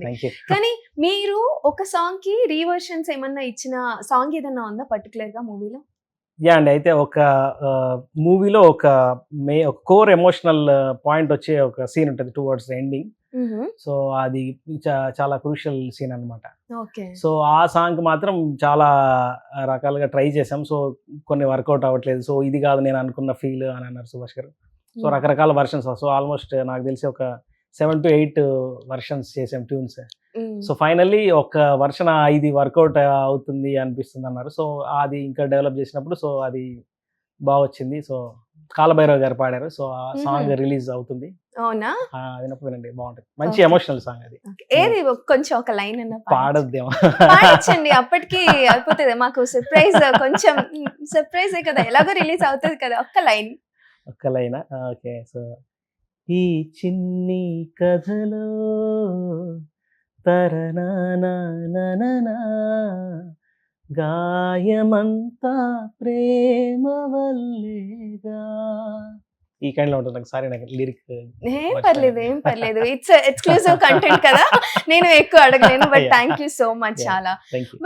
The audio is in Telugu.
Thank you. కానీ మీరు ఒక సాంగ్ కి రీవర్షన్స్ ఏమన్నా ఇచ్చిన సాంగ్ ఏదన్నా ఉందా పర్టికులర్ గా మూవీలో? యా అండి. అయితే ఒక మూవీలో ఒక కోర్ ఎమోషనల్ పాయింట్ వచ్చే ఒక సీన్ ఉంటుంది టువర్డ్స్ ఎండింగ్. సో అది చాలా క్రూషియల్ సీన్ అనమాట. ఓకే. సో ఆ సాంగ్ మాత్రం చాలా రకాలుగా ట్రై చేసాం. సో కొన్ని వర్కౌట్ అవ్వట్లేదు. సో ఇది కాదు నేను అనుకున్న ఫీల్ అని అన్నారు సుభాష్ గారు. సో రకరకాల వర్షన్స్. సో ఆల్మోస్ట్ నాకు తెలిసి ఒక 7 to 8 వర్షన్స్ చేసాం ట్యూన్స్. సో ఫైనల్లీ ఒక వర్షన్ ఇది వర్కౌట్ అవుతుంది అనిపిస్తుంది అన్నారు. సో అది ఇంకా డెవలప్ చేసినప్పుడు సో అది బాగా వచ్చింది. సో కాలభైరవ్ గారు పాడారు. సో ఆ సాంగ్ రిలీజ్ అవుతుంది. అవునా? వినప్పుడు వినండి, బాగుంటుంది. మంచి ఎమోషనల్ సాంగ్ అది. ఏది కొంచెం ఒక లైన్ అన్న పాడొద్దేమో. పాడించండి, అప్పటికి అయిపోతుంది. మాకు సర్ప్రైజ్, కొంచెం సర్ప్రైజే కదా, ఎలాగో రిలీజ్ అవుతుంది కదా. ఒక్క లైన్. ఒక్క లైనా? ఓకే. సో ఈ చిన్ని కథలో తరనానా గాయమంతా ప్రేమ వల్లేగా, ఈ కైండ్ లో ఉంటుంది. నాకు సారీ, నాకు లిరిక్ ఏం పర్లేదు, ఏం పర్లేదు. ఇట్స్ ఎక్స్క్లూజివ్ కంటెంట్ కదా, నేను ఎక్కువ అడగలేను. But thank you so much. చాలా థ్యాంక్ యూ.